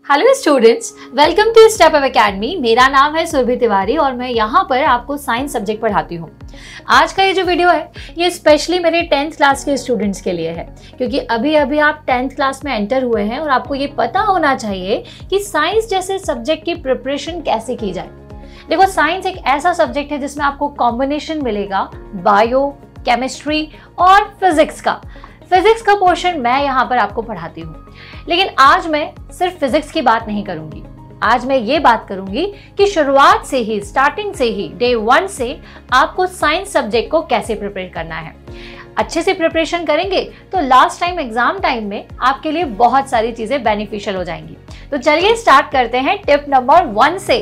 Hello students, welcome to Step Up Academy. मेरा नाम है सुरभि तिवारी और मैं यहाँ पर आपको साइंस सब्जेक्ट पढ़ाती हूँ। आज का ये जो वीडियो है ये स्पेशली मेरे 10th क्लास के स्टूडेंट्स के लिए है, क्योंकि अभी अभी आप 10th क्लास में एंटर हुए हैं और आपको ये पता होना चाहिए कि साइंस जैसे सब्जेक्ट की प्रिपरेशन कैसे की जाए। देखो, साइंस एक ऐसा सब्जेक्ट है जिसमें आपको कॉम्बिनेशन मिलेगा बायो, केमिस्ट्री और फिजिक्स का। फिजिक्स का पोर्शन मैं यहाँ पर आपको पढ़ाती हूँ, लेकिन आज मैं सिर्फ फिजिक्स की बात नहीं करूंगी। आज मैं ये बात करूंगी कि शुरुआत से ही, स्टार्टिंग से ही, डे 1 से आपको साइंस सब्जेक्ट को कैसे प्रिपेयर करना है। अच्छे से प्रिपरेशन करेंगे तो लास्ट टाइम एग्जाम टाइम में आपके लिए बहुत सारी चीजें बेनिफिशियल हो जाएंगी। तो चलिए स्टार्ट करते हैं टिप नंबर 1 से।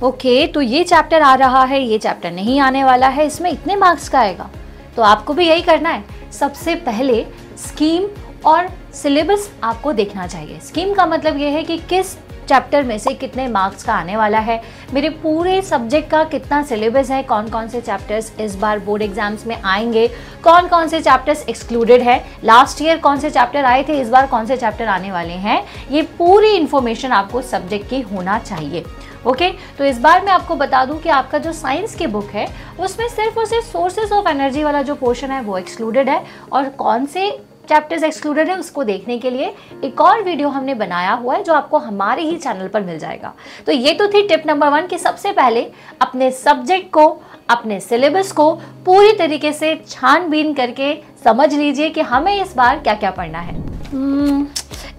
ओके, तो ये चैप्टर आ रहा है, ये चैप्टर नहीं आने वाला है, इसमें इतने मार्क्स का आएगा। तो आपको भी यही करना है। सबसे पहले स्कीम और सिलेबस आपको देखना चाहिए। स्कीम का मतलब ये है कि किस चैप्टर में से कितने मार्क्स का आने वाला है, मेरे पूरे सब्जेक्ट का कितना सिलेबस है, कौन कौन से चैप्टर्स इस बार बोर्ड एग्जाम्स में आएंगे, कौन कौन से चैप्टर्स एक्सक्लूडेड है, लास्ट ईयर कौन से चैप्टर आए थे, इस बार कौन से चैप्टर आने वाले हैं। ये पूरी इन्फॉर्मेशन आपको सब्जेक्ट की होना चाहिए। ओके, तो इस बार मैं आपको बता दूं कि आपका जो साइंस की बुक है उसमें सिर्फ और सिर्फ सोर्सेज ऑफ एनर्जी वाला जो पोर्शन है वो एक्सक्लूडेड है, और कौन से चैप्टर्स एक्सक्लूडेड है उसको देखने के लिए एक और वीडियो हमने बनाया हुआ है जो आपको हमारे ही चैनल पर मिल जाएगा। तो ये तो थी टिप नंबर 1 कि सबसे पहले अपने सब्जेक्ट को, अपने सिलेबस को पूरी तरीके से छानबीन करके समझ लीजिए कि हमें इस बार क्या क्या पढ़ना है।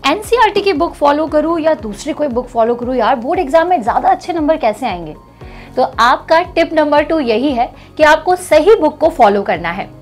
एनसीईआरटी की बुक फॉलो करूँ या दूसरी कोई बुक फॉलो करूँ यार, बोर्ड एग्जाम में ज़्यादा अच्छे नंबर कैसे आएंगे। तो आपका टिप नंबर 2 यही है कि आपको सही बुक को फॉलो करना है।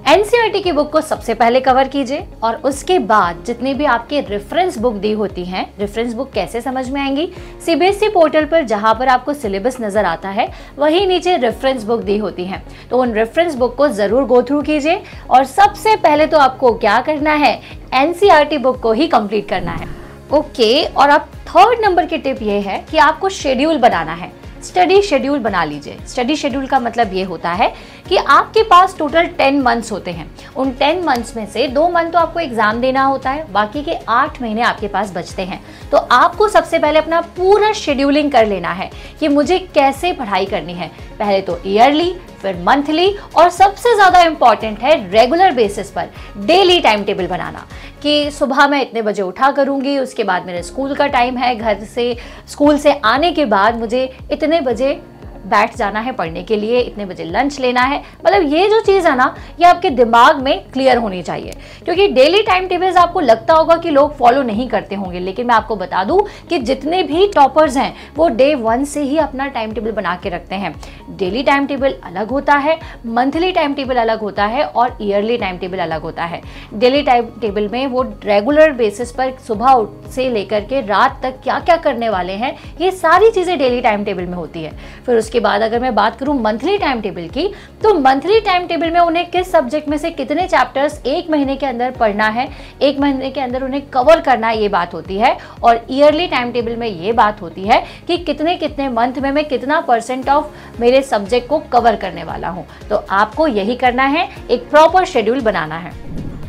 एनसीईआरटी की बुक को सबसे पहले कवर कीजिए और उसके बाद जितनी भी आपके रेफरेंस बुक दी होती हैं, रेफरेंस बुक कैसे समझ में आएंगी, सीबीएसई पोर्टल पर जहां पर आपको सिलेबस नजर आता है वहीं नीचे रेफरेंस बुक दी होती हैं, तो उन रेफरेंस बुक को जरूर गो थ्रू कीजिए। और सबसे पहले तो आपको क्या करना है, एनसीईआरटी बुक को ही कंप्लीट करना है। ओके, और अब थर्ड नंबर की टिप ये है कि आपको शेड्यूल बनाना है। स्टडी शेड्यूल बना लीजिए। स्टडी शेड्यूल का मतलब ये होता है कि आपके पास टोटल 10 मंथ्स होते हैं। उन 10 मंथ्स में से 2 मंथ तो आपको एग्जाम देना होता है, बाकी के 8 महीने आपके पास बचते हैं। तो आपको सबसे पहले अपना पूरा शेड्यूलिंग कर लेना है कि मुझे कैसे पढ़ाई करनी है। पहले तो ईयरली, फिर मंथली, और सबसे ज़्यादा इंपॉर्टेंट है रेगुलर बेसिस पर डेली टाइम टेबल बनाना कि सुबह मैं इतने बजे उठा करूँगी, उसके बाद मेरे स्कूल का टाइम है, घर से स्कूल से आने के बाद मुझे इतने बजे बैठ जाना है पढ़ने के लिए, इतने बजे लंच लेना है। मतलब ये जो चीज़ है ना, ये आपके दिमाग में क्लियर होनी चाहिए, क्योंकि डेली टाइम टेबल्स आपको लगता होगा कि लोग फॉलो नहीं करते होंगे, लेकिन मैं आपको बता दूं कि जितने भी टॉपर्स हैं वो डे 1 से ही अपना टाइम टेबल बना के रखते हैं। डेली टाइम टेबल अलग होता है, मंथली टाइम टेबल अलग होता है और ईयरली टाइम टेबल अलग होता है। डेली टाइम टेबल में वो रेगुलर बेसिस पर सुबह से लेकर के रात तक क्या क्या करने वाले हैं, ये सारी चीज़ें डेली टाइम टेबल में होती है। फिर उसके बाद अगर मैं बात करूं मंथली टाइम टेबल की, तो मंथली टाइम टेबल में उन्हें किस सब्जेक्ट में से कितने चैप्टर्स 1 महीने के अंदर पढ़ना है, 1 महीने के अंदर उन्हें कवर करना है, ये बात होती है। और ईयरली टाइम टेबल में ये बात होती है कि कितने कितने मंथ में मैं कितना % ऑफ मेरे सब्जेक्ट को कवर करने वाला हूं। तो आपको यही करना है, एक प्रॉपर शेड्यूल बनाना है।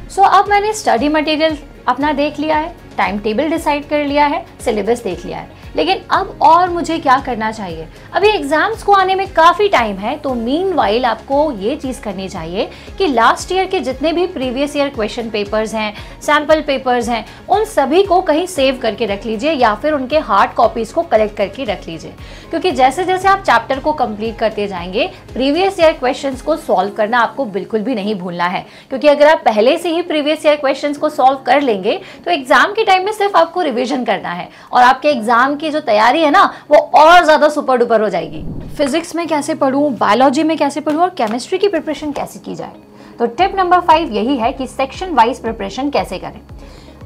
सो अब मैंने स्टडी मटेरियल अपना देख लिया है, टाइम टेबल डिसाइड कर लिया है, सिलेबस देख लिया है, लेकिन अब और मुझे क्या करना चाहिए। अभी एग्जाम्स को आने में काफ़ी टाइम है, तो मीनवाइल आपको ये चीज़ करनी चाहिए कि लास्ट ईयर के जितने भी प्रीवियस ईयर क्वेश्चन पेपर्स हैं, सैम्पल पेपर्स हैं, उन सभी को कहीं सेव करके रख लीजिए या फिर उनके हार्ड कॉपीज़ को कलेक्ट करके रख लीजिए, क्योंकि जैसे जैसे आप चैप्टर को कंप्लीट करते जाएंगे प्रीवियस ईयर क्वेश्चन को सॉल्व करना आपको बिल्कुल भी नहीं भूलना है। क्योंकि अगर आप पहले से ही प्रीवियस ईयर क्वेश्चन को सॉल्व कर लेंगे तो एग्जाम के टाइम में सिर्फ आपको रिविजन करना है और आपके एग्जाम की जो तैयारी है ना वो और ज्यादा सुपर डुपर हो जाएगी। फिजिक्स में कैसे पढ़ूं, बायोलॉजी में कैसे पढ़ूं और केमिस्ट्री की प्रिपरेशन कैसे की जाए। तो टिप नंबर 5 यही है कि सेक्शन वाइज प्रिपरेशन कैसे करें।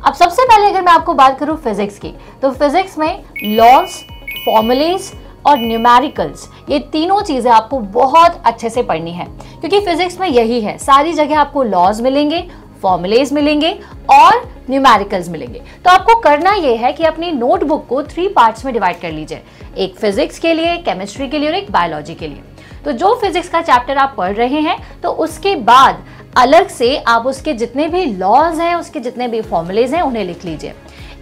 अब सबसे पहले अगर मैं आपको बात करूं फिजिक्स की, तो फिजिक्स में लॉज, फॉर्मूलेज और न्यूमेरिकल्स, ये तीनों चीजें आपको बहुत अच्छे से पढ़नी है, क्योंकि फिजिक्स में यही है, सारी जगह आपको लॉज मिलेंगे, फॉर्मूलेज मिलेंगे और न्यूमेरिकल्स मिलेंगे। तो आपको करना यह है कि अपनी नोटबुक को 3 पार्ट्स में डिवाइड कर लीजिए, एक फिजिक्स के लिए, केमिस्ट्री के लिए और एक बायोलॉजी के लिए। तो जो फिजिक्स का चैप्टर आप पढ़ रहे हैं तो उसके बाद अलग से आप उसके जितने भी लॉज हैं, उसके जितने भी फॉर्मूलेज हैं उन्हें लिख लीजिए।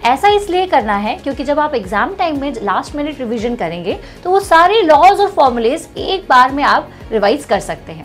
ऐसा इसलिए करना है क्योंकि जब आप एग्जाम टाइम में लास्ट मिनट रिवीजन करेंगे तो वो सारे लॉज और फॉर्मूलेज एक बार में आप रिवाइज कर सकते हैं।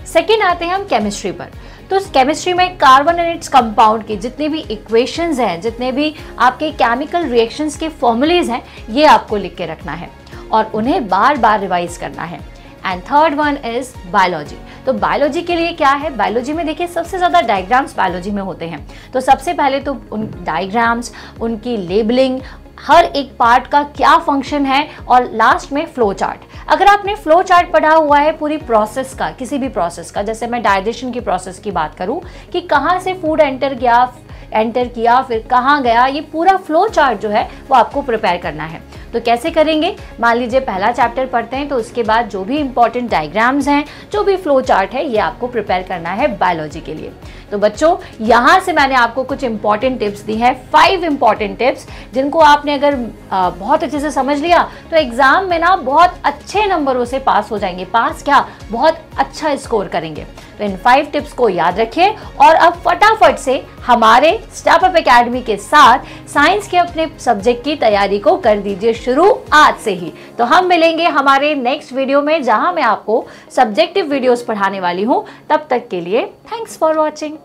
सेकेंड आते हैं हम केमिस्ट्री पर। तो केमिस्ट्री में कार्बन एंड इट्स कंपाउंड के जितने भी इक्वेशंस हैं, जितने भी आपके केमिकल रिएक्शंस के फॉर्मूलेज हैं, ये आपको लिख के रखना है और उन्हें बार बार रिवाइज करना है। And third one is biology. तो बायोलॉजी के लिए क्या है, बायोलॉजी में देखिए सबसे ज़्यादा डायग्राम्स बायोलॉजी में होते हैं। तो सबसे पहले तो उन डायग्राम्स, उनकी लेबलिंग, हर एक पार्ट का क्या फंक्शन है और लास्ट में फ्लो चार्ट। अगर आपने फ्लो चार्ट पढ़ा हुआ है पूरी प्रोसेस का, किसी भी प्रोसेस का, जैसे मैं डाइजेशन की प्रोसेस की बात करूं कि कहाँ से फूड एंटर किया फिर कहाँ गया, ये पूरा फ्लो चार्ट जो है वो आपको प्रिपेयर करना है। तो कैसे करेंगे, मान लीजिए पहला चैप्टर पढ़ते हैं तो उसके बाद जो भी इंपॉर्टेंट डायग्राम्स हैं, जो भी फ्लो चार्ट है, ये आपको प्रिपेयर करना है बायोलॉजी के लिए। तो बच्चों यहाँ से मैंने आपको कुछ इंपॉर्टेंट टिप्स दी हैं, 5 इंपॉर्टेंट टिप्स, जिनको आपने अगर बहुत अच्छे से समझ लिया तो एग्जाम में ना बहुत अच्छे नंबरों से पास हो जाएंगे। पास क्या, बहुत अच्छा स्कोर करेंगे। तो इन 5 टिप्स को याद रखिए और अब फटाफट से हमारे स्टेप अप एकेडमी के साथ साइंस के अपने सब्जेक्ट की तैयारी को कर दीजिए शुरू आज से ही। तो हम मिलेंगे हमारे नेक्स्ट वीडियो में, जहां मैं आपको सब्जेक्टिव वीडियोस पढ़ाने वाली हूं। तब तक के लिए थैंक्स फॉर वॉचिंग।